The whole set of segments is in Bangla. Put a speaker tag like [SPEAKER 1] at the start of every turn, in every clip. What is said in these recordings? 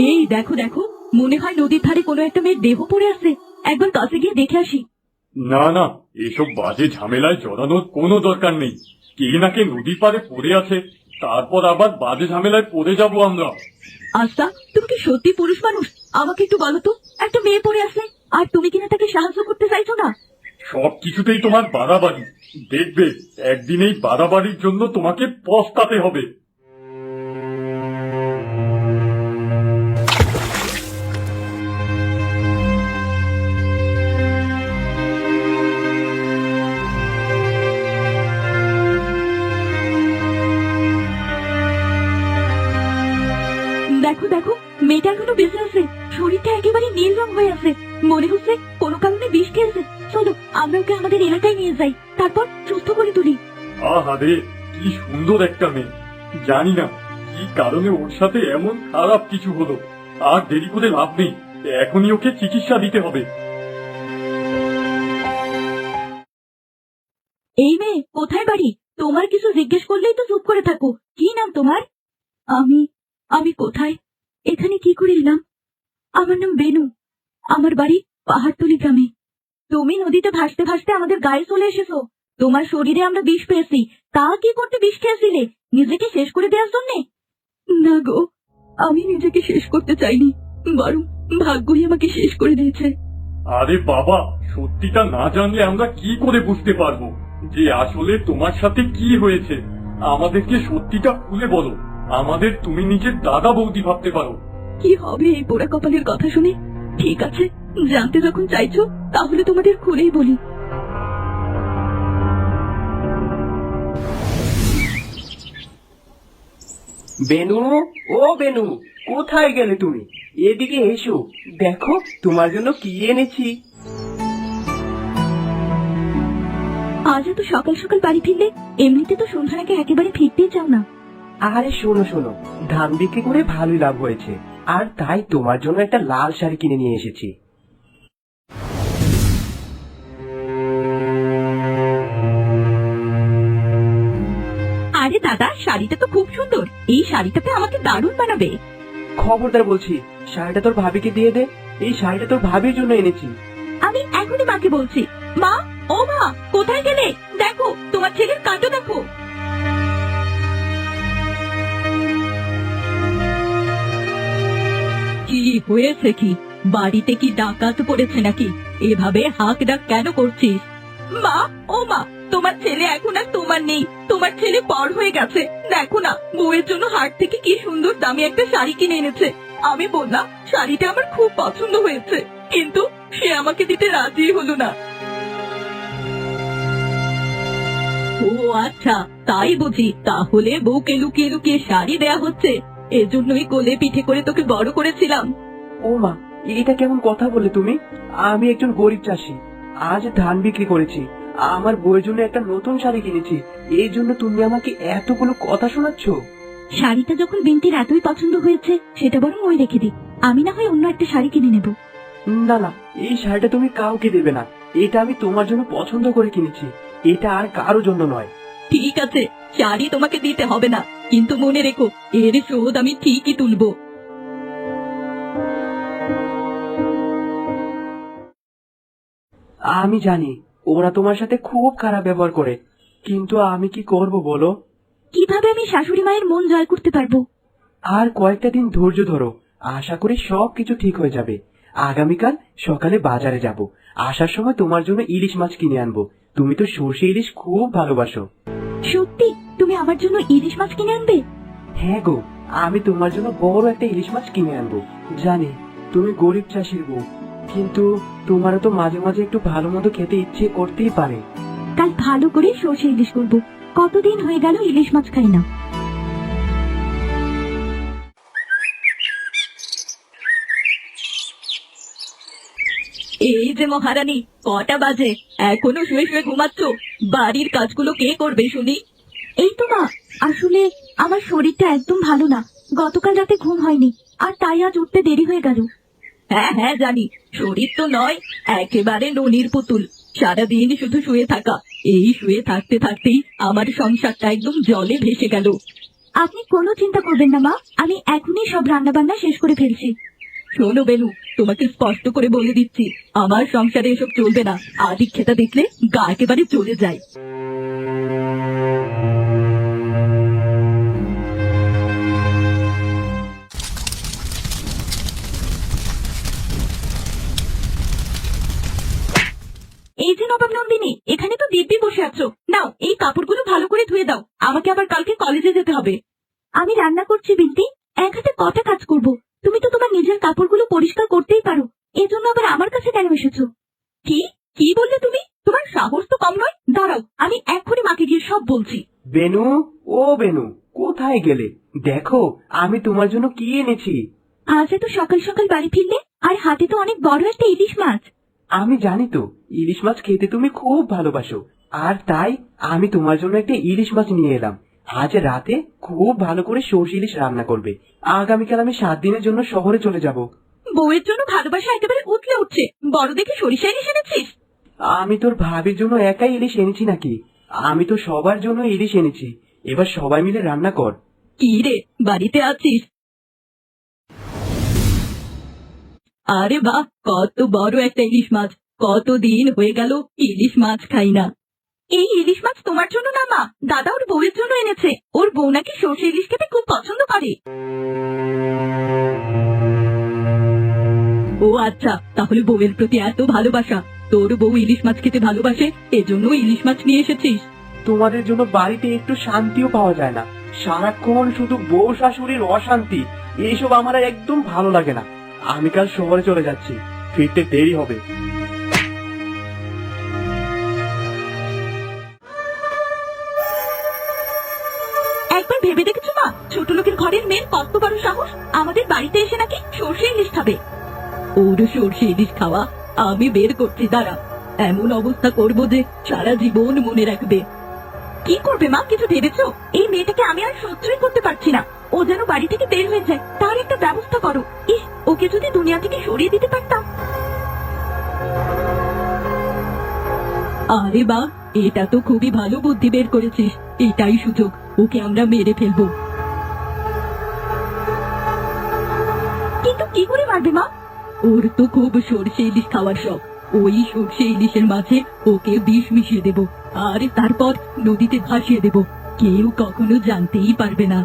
[SPEAKER 1] এই দেখো দেখো, মনে হয় নদীর ধারে কোনো একটা মেয়ের দেহ পড়ে আছে। একবার কাছে গিয়ে দেখে আসি।
[SPEAKER 2] না না, এসব বাজে ঝামেলায় জড়ানোর কোনো দরকার নেই। কে না কে নদীর পাড়ে পড়ে আছে, তারপর আবার বাজে ঝামেলায় পড়ে যাবো আমরা।
[SPEAKER 1] আচ্ছা, তুমি কি সত্যি পুরুষ মানুষ? আমাকে একটু বলো তো, একটা মেয়ে পড়ে আছে আর তুমি কিনা তাকে সাহায্য করতে চাইছো না?
[SPEAKER 2] সবকিছুতেই তোমার বাড়াবাড়ি। দেখবে একদিন এই বাড়াবাড়ির জন্য তোমাকে পস্তাতে হবে।
[SPEAKER 1] দেখো দেখো, মেয়েটা এখনো বেঁচে আছে। শরীরটা একেবারে নীল রং হয়ে আছে। মনে হচ্ছে কোনো কারণে বিষ খেয়েছে। চলো আমরা ওকে আমাদের এলাকায় নিয়ে যাই, তারপর সুস্থ করে তুলি।
[SPEAKER 2] আহারে, কি সুন্দর একটা মেয়ে। জানি না কি কারণে ওর সাথে এমন খারাপ কিছু হলো। আর দেরি করে লাভ নেই, এখনই ওকে চিকিৎসা দিতে হবে।
[SPEAKER 1] এই মেয়ে, কোথায় বাড়ি? তোমার কিছু জিজ্ঞেস করলেই তো চুপ করে থাকো। কি নাম তোমার? আমি আমি কোথায়, এখানে কি করে এলাম? আমার নাম বেনু। আমার বাড়ি পাহাড়তলি গ্রামে। তুমি নদীতে ভাসতে ভাসতে আমাদের গায়ে চলে এসেছো। তোমার শরীরে আমরা বিষ পেয়েছি। তা কি করতে বিষ খেয়েছিলে? নিজেকে শেষ করে দেওয়ার জন্যে? না গো, আমি নিজেকে শেষ করতে চাইনি, বরং ভাগ্যই আমাকে শেষ করে দিয়েছে।
[SPEAKER 2] আরে বাবা, সত্যিটা না জানলে আমরা কি করে বুঝতে পারবো যে আসলে তোমার সাথে কি হয়েছে? আমাদেরকে সত্যিটা খুলে বলো। আমাদের তুমি নিজের দাদা বৌদি ভাবতে পারো।
[SPEAKER 1] কি হবে এই পোড়া কপালের কথা শুনে? ঠিক আছে, জানতে যখন চাইছো তাহলে তোমাদের খুলেই বলি।
[SPEAKER 3] বেনু, ও বেনু, কোথায় গেলে তুমি? এদিকে এসো, দেখো তোমার জন্য কি এনেছি।
[SPEAKER 1] আজ এত সকাল সকাল বাড়ি ফিরলে? এমনিতে তো সন্ধ্যার আগে একেবারে ফিরতেই চাও না।
[SPEAKER 3] আরে শোনো শোনো, ধান বিক্রি করে ভালোই লাভ হয়েছে, আর তাই তোমার জন্য একটা লাল শাড়ি কিনে নিয়ে এসেছি।
[SPEAKER 1] আরে দাদা, শাড়িটা তো খুব সুন্দর। এই শাড়িটাতে আমাকে দারুণ বানাবে।
[SPEAKER 3] খবরদার বলছি, শাড়িটা তোর ভাবিকে দিয়ে দে। এই শাড়িটা তোর ভাবির জন্য এনেছি।
[SPEAKER 1] আমি এখনই মাকে বলছি। মা, ও মা, কোথায় গেলে? দেখো তোমার ছেলের কাণ্ড দেখো। কি হয়েছে? কি বাড়িতে কি ডাকাত পড়েছে নাকি? এভাবে হাঁক ডাক কেন করছিস? মা, ও মা, তোমার ছেলে এখন আর তোমার নেই। তোমার ছেলে পর হয়ে গেছে। দেখো না, বউয়ের জন্য হাট থেকে কি সুন্দর দামি একটা শাড়ি কিনে এনেছে। আমি বললাম শাড়িটা আমার খুব পছন্দ হয়েছে, কিন্তু সে আমাকে দিতে রাজি হলো না। ও আচ্ছা, তাই বুঝি। তাহলে বউকে লুকিয়ে লুকিয়ে শাড়ি দেয়া হচ্ছে। এজন্যই কোলে পিঠে করে তোকে বড় করেছিলাম।
[SPEAKER 3] ও মা, এটা কেমন কথা বলে তুমি? আমি একজন গরিব চাষি, আজ ধান বিক্রি করেছি, আমার বউয়ের জন্য একটা নতুন শাড়ি কিনেছি, এই জন্য তুমি আমাকে এতগুলো কথা শোনাচ্ছ?
[SPEAKER 1] শাড়িটা যখন বিন্তির এতই পছন্দ হয়েছে, সেটা বরং ওই রেখে দি। আমি না হয় অন্য একটা শাড়ি কিনে নেব।
[SPEAKER 3] না না, এই শাড়িটা তুমি কাউকে দেবে না। এটা আমি তোমার জন্য পছন্দ করে কিনেছি, এটা আর কারো জন্য নয়।
[SPEAKER 1] ঠিক আছে, শাড়ি তোমাকে দিতে হবে না, কিন্তু মনে রেখো এর শোধ আমি ঠিকই তুলবো।
[SPEAKER 3] আমি জানি ওরা তোমার সাথে খুব খারাপ ব্যবহার করে, কিন্তু আমি কি করব বলো?
[SPEAKER 1] কিভাবে আমি শাশুড়ি মায়ের মন জয় করতে পারবো?
[SPEAKER 3] আর কয়েকটা দিন ধৈর্য ধরো, আশা করি সবকিছু ঠিক হয়ে যাবে। আগামীকাল সকালে বাজারে যাব, আসার সময় তোমার জন্য ইলিশ মাছ কিনে আনবো। তুমি তো সর্ষে ইলিশ খুব ভালোবাসো।
[SPEAKER 1] সত্যি তুমি আমার জন্য ইলিশ মাছ কিনে আনবে?
[SPEAKER 3] হ্যাঁ গো, আমি তোমার জন্য বড় একটা ইলিশ মাছ কিনে আনবো। জানি তুমি গরিব চাষির বউ, কিন্তু তোমারও তো মাঝে মাঝে একটু ভালো মতো খেতে ইচ্ছে করতেই পারে।
[SPEAKER 1] কাল ভালো করে সর্ষে ইলিশ করবো। কতদিন হয়ে গেল ইলিশ মাছ খাই না। এই যে মহারানী, কটা বাজে? এখনো শুয়ে শুয়ে ঘুমাচ্ছ? বাড়ির কাজগুলো কে করবে শুনি? এই তো মা, আসলে আমার শরীরটা একদম ভালো না। গতকাল রাতে ঘুম হয়নি, আর তাই আজ উঠতে দেরি হয়ে গেল। হ্যাঁ হ্যাঁ জানি, শরীর তো নয়, একেবারে ননির পুতুল। সারাদিন শুধু শুয়ে থাকা। এই শুয়ে থাকতে থাকতেই আমার সংসারটা একদম জলে ভেসে গেল। আপনি কোনো চিন্তা করবেন না মা, আমি এখনই সব রান্না বান্না শেষ করে ফেলছি। শোনো বেনু, তোমাকে স্পষ্ট করে বলে দিচ্ছি, আমার সংসারে এসব চলবে না। আদিক খেতা দেখলে গা একেবারে চলে যায়। এই যে নবাব নন্দিনী, এখানে তো দিব্যি বসে আছো। নাও এই কাপড়গুলো ভালো করে ধুয়ে দাও, আমাকে আবার কালকে কলেজে যেতে হবে। আমি রান্না করছি বিন্তি, এক হাতে কটা কাজ করব। তুমি তো তোমার নিজের কাপড়গুলো পরিষ্কার করতেই পারো, এজন্য আবার আমার কাছে কেন এসেছো? কি কি বললে তুমি? তোমার সাহস তো কম নয়। দাঁড়াও, আমি এক্ষুনি মাকে গিয়ে সব বলছি।
[SPEAKER 3] বেনু, ও বেনু, কোথায় গেলে? দেখো আমি তোমার জন্য কি এনেছি।
[SPEAKER 1] আজ এত সকাল সকাল বাড়ি ফিরলে, আর হাতে তো অনেক বড় একটা ইলিশ মাছ।
[SPEAKER 3] আমি জানি তো ইলিশ মাছ খেতে তুমি খুব ভালোবাসো, আর তাই আমি তোমার জন্য একটা ইলিশ মাছ নিয়ে এলাম। আজ রাতে খুব ভালো করে সর্ষে ইলিশ রান্না করবে। আগামীকাল আমি 7 দিনের জন্য শহরে চলে যাব।
[SPEAKER 1] বউয়ের জন্য ভালোবাসা একেবারে উতলে উঠছে। বড় দেখে সরিষা ইলিশ এনেছিস?
[SPEAKER 3] আমি তোর ভাবির জন্য একাই ইলিশ এনেছি নাকি? আমি তো সবার জন্য ইলিশ এনেছি। এবার সবাই মিলে রান্না কর।
[SPEAKER 1] কি রে, বাড়িতে আছিস? আরে বাহ, কত বড় একটা ইলিশ মাছ! কতদিন হয়ে গেল ইলিশ মাছ খাই না। এই ইলিশ মাছ তোমার জন্য না মা, দাদা ওর বউয়ের জন্য এনেছে। ওর বউ নাকি সর্ষে ইলিশ খেতে খুব পছন্দ করে। ও আচ্ছা, তাহলে বউয়ের প্রতি এত ভালোবাসা। তোর বউ ইলিশ মাছ খেতে ভালোবাসে, এজন্য ইলিশ মাছ নিয়ে এসেছিস।
[SPEAKER 3] তোমাদের জন্য বাড়িতে একটু শান্তিও পাওয়া যায় না। সারাক্ষণ শুধু বউ শাশুড়ির অশান্তি, এইসব আমার আর একদম ভালো লাগে না। আমি কাল শহরে চলে যাচ্ছি, ফিরতে দেরি হবে।
[SPEAKER 1] একবার ভেবে দেখেছো মা, ছোট লোকের ঘরের মেয়ের কত বড় সাহস, আমাদের বাড়িতে এসে নাকি সর্ষে ইলিশ খাবে। ওর সর্ষে ইলিশ খাওয়া আমি বের করছি, দাঁড়া। এমন অবস্থা করব যে সারা জীবন মনে রাখবে। কি করবে মা, কিছু ভেবেছো? এই মেয়েটাকে আমি আর সহ্যই করতে পারছি না। ও যেন বাড়ি থেকে বের হয়ে যায়, তার একটা ব্যবস্থা করো। ইস, ওকে যদি দুনিয়া থেকে সরিয়ে দিতে পারতাম। আরে বাহ, এটা তো খুবই ভালো বুদ্ধি বের করেছিস। এটাই সুযোগ, ওকে আমরা মেরে ফেলবো। কিন্তু কি করে মারবে মা? ওর তো খুব সর্ষে ইলিশ খাওয়ার শখ। ওই সর্ষে ইলিশের মাঝে ওকে বিষ মিশিয়ে দেব, আর তারপর নদীতে ভাসিয়ে দেব। কেউ কখনো জানতেই পারবে না।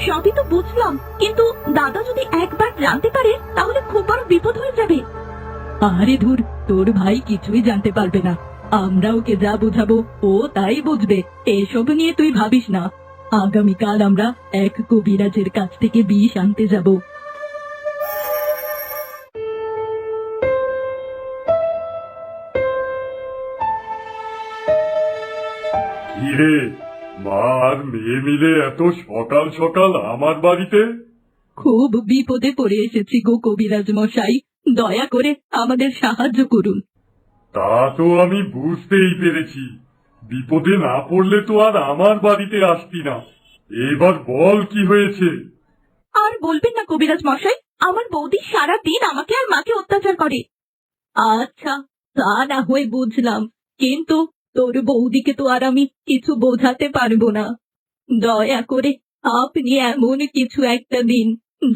[SPEAKER 1] সবই তো বুঝলাম, কিন্তু দাদা যদি একবার জানতে পারে তাহলে খুব বড় বিপদ হয়ে যাবে। আরে ধুর, তোর ভাই কিছুই জানতে পারবে না। আমরা ওকে যা বোঝাবো ও তাই বুঝবে। এসব নিয়ে তুই ভাবিস না। আগামীকাল আমরা এক কবিরাজের কাছ থেকে বিষ আনতে যাব।
[SPEAKER 2] কিরে, মা আর মেয়ে মিলে এত সকাল সকাল আমার বাড়িতে?
[SPEAKER 1] খুব বিপদে পড়ে এসেছি গো কবিরাজ মশাই, দয়া করে আমাদের সাহায্য করুন।
[SPEAKER 2] তা তো আমি বুঝতেই পেরেছি, বিপদে না পড়লে তো আর আমার বাড়িতে আসতি না। এবার বল কি হয়েছে?
[SPEAKER 1] আর বলবেন না কবিরাজ মশাই, আমার বৌদি সারা দিন আমাকে আর মাকে অত্যাচার করে। আচ্ছা, তা না হয় বুঝলাম, কিন্তু তোর বৌদিকে তো আর আমি কিছু বোঝাতে পারবো না। দয়া করে আপনি এমন কিছু একটা দিন,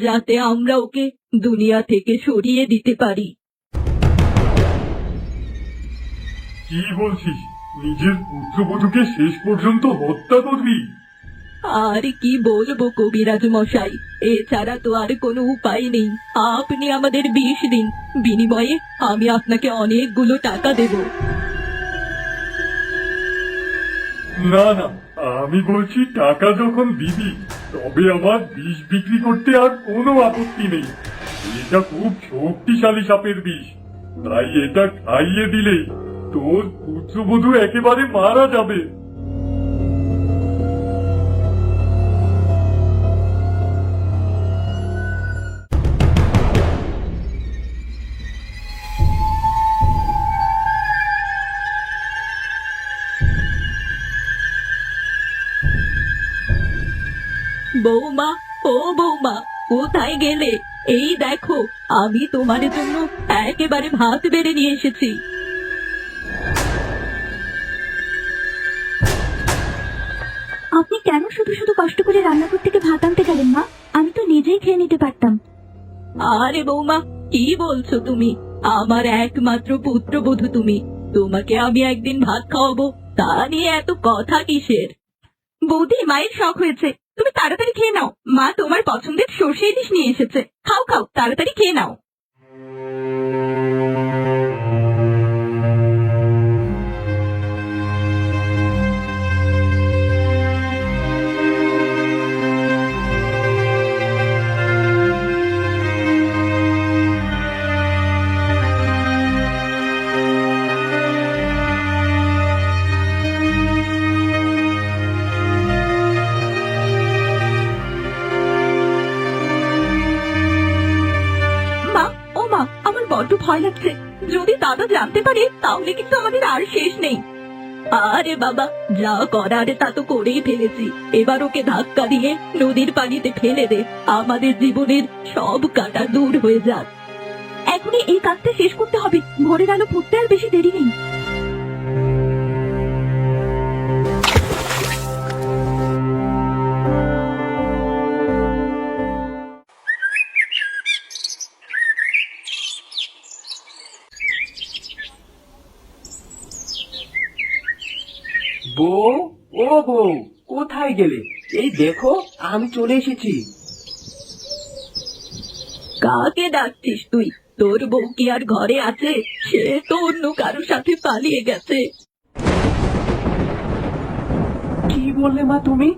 [SPEAKER 1] যাতে আমরা ওকে দুনিয়া থেকে সরিয়ে দিতে পারি।
[SPEAKER 2] কি বলছিস? নিজের পুত্রবধূকে শেষ পর্যন্ত হত্যা করবি?
[SPEAKER 1] আর কি বলবো কবিরাজ মশাই, এছাড়া তো আর কোনো উপায় নেই। আপনি আমাদের বিষ দিন, বিনিময়ে আমি আপনাকে অনেকগুলো টাকা দেব।
[SPEAKER 2] না না, আমি বলছি টাকা যখন দিবি, তবে আমার বিষ বিক্রি করতে আর কোনো আপত্তি নেই। এটা খুব শক্তিশালী সাপের বিষ, তাই এটা খাইয়ে দিলেই তোর পুত্রবধূ একেবারে মারা যাবে।
[SPEAKER 1] বৌমা, ও বৌমা, কোথায় গেলে? এই দেখো, আমি তোমার জন্য একেবারে ভাত বেড়ে নিয়ে এসেছি। আপনি কেন শুধু শুধু কষ্ট করে রান্নাঘর থেকে ভাত আনতে গেলেন মা? আমি তো নিজেই খেয়ে নিতে পারতাম। আরে বৌমা, কি বলছো তুমি? আমার একমাত্র পুত্রবধূ তুমি, তোমাকে আমি একদিন ভাত খাওয়াবো, তা নিয়ে এত কথা কিসের? বৌদি, মায়ের শখ হয়েছে, তুমি তাড়াতাড়ি খেয়ে নাও। মা তোমার পছন্দের সর্ষে ইলিশ নিয়ে এসেছে, খাও খাও, তাড়াতাড়ি খেয়ে নাও। মা, ও মা, আমার বড্ড ভয় লাগছে। যদি দাদা জানতে পারে তাহলে কিন্তু আমাদের আর শেষ নেই। আরে বাবা, যা করার তা তো করেই ফেলেছি, এবার ওকে ধাক্কা দিয়ে নদীর পানিতে ফেলে দে, আমাদের জীবনের সব কাঁটা দূর হয়ে যাক। এখনই এই কাজটা শেষ করতে হবে, ভোরের আলো ফুটতে আর বেশি দেরি নেই।
[SPEAKER 3] বউ, ও বউ, কোথায় গেলে? এই দেখো, আমি চলে এসেছি।
[SPEAKER 1] কাকে ডাকছিস তুই? তোর বউ কি আর ঘরে আছে? সে তো অন্য কারোর সাথে পালিয়ে গেছে।
[SPEAKER 3] কি বললে মা তুমি?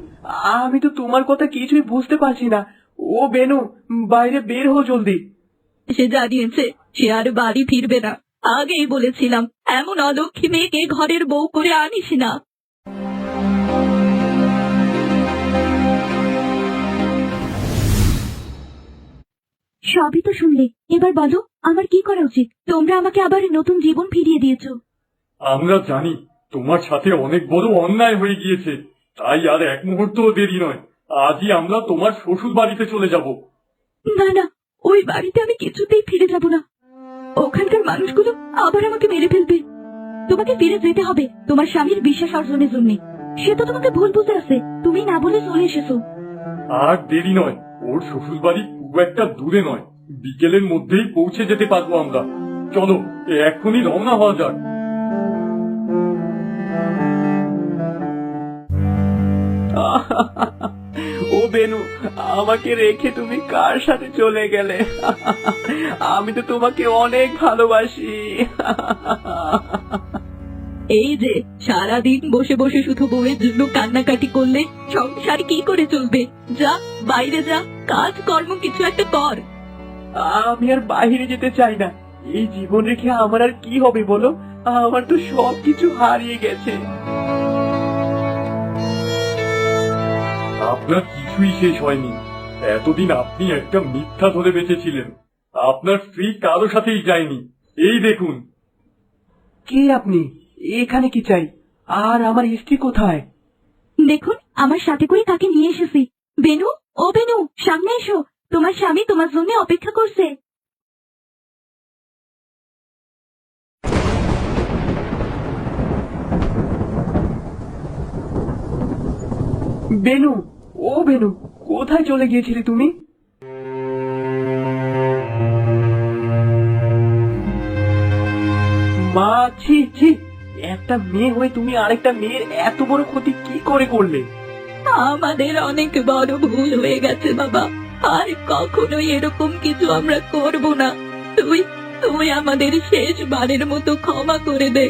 [SPEAKER 3] আমি তো তোমার কথা কিছুই বুঝতে পারছি না। ও বেনু, বাইরে বের হো জলদি।
[SPEAKER 1] সে জানিয়েছে সে আর বাড়ি ফিরবে না। আগেই বলেছিলাম এমন অলক্ষী মেয়েকে ঘরের বউ করে আনিস না। সবই তো শুনলে, এবার বলো আমার কি করা উচিত? তোমরা আমাকে আবার নতুন জীবন ফিরিয়ে দিয়েছো।
[SPEAKER 2] আমরা জানি তোমার সাথে অনেক বড় অন্যায় হয়ে গিয়েছে, তাই আর এক মুহূর্তও দেরি নয়, আজই আমরা তোমার শ্বশুর বাড়িতে চলে যাব।
[SPEAKER 1] না না, ওই বাড়িতে আমি কিছুতেই ফিরে যাব না। ওখানকার মানুষগুলো আবার আমাকে মেরে ফেলবে। তোমাকে ফিরে যেতে হবে তোমার স্বামীর বিশ্বাস অর্জনের জন্য। সে তো তোমাকে ভুল বুঝে আছে, তুমি না বলে চলে এসেছো।
[SPEAKER 2] আর দেরি নয়, ওর শ্বশুর বাড়ি খুব একটা দূরে নয়, বিকেলের মধ্যেই পৌঁছে যেতে পারবো আমরা। চলো, এখনই রওনা হওয়া যাক।
[SPEAKER 3] ও বেনু, আমাকে রেখে তুমি কার সাথে চলে গেলে? আমি তো তোমাকে অনেক ভালোবাসি।
[SPEAKER 1] এই যে সারাদিন বসে বসে শুধু বউয়ের জন্য কান্নাকাটি করলে সংসার কি করে চলবে? যা, বাইরে যা, কাজ কর্ম কিছু একটা কর।
[SPEAKER 3] আমি আর বাইরে যেতে চাই না। এই জীবন রেখে আমার আর কি হবে বলো? আমার তো সবকিছু হারিয়ে গেছে।
[SPEAKER 2] আপনার কিছুই শেষ হয়নি। এতদিন আপনি একটা মিথ্যা ধরে বেঁচেছিলেন। আপনার স্ত্রী কারো সাথেই যায়নি, এই দেখুন।
[SPEAKER 3] কে আপনি? এখানে কি চাই? আর আমার স্ত্রী কোথায়?
[SPEAKER 1] দেখুন, আমার সাথে করে কাকে নিয়ে এসেছি। বেনু, ও বেনু, সামনে এসো, তোমার স্বামী তোমার জন্য অপেক্ষা করছে।
[SPEAKER 3] বেনু, ও বেনু, কোথায় চলে গিয়েছিলে তুমি? মা, ছি ছি, একটা মেয়ে হয়ে তুমি আরেকটা মেয়ের এত বড় ক্ষতি কি করে করলে?
[SPEAKER 1] আমাদের অনেক বড় ভুল হয়ে গেছে বাবা, আর কখনোই এরকম কিছু আমরা করব না। তুই তুই আমাদের শেষবারের মতো ক্ষমা করে দে।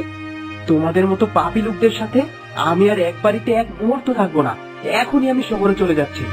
[SPEAKER 3] তোমাদের মতো পাপী লোকদের সাথে আমি আর এক বাড়িতে এক মুহূর্ত থাকবো না। এখনই আমি শহরে চলে যাচ্ছি।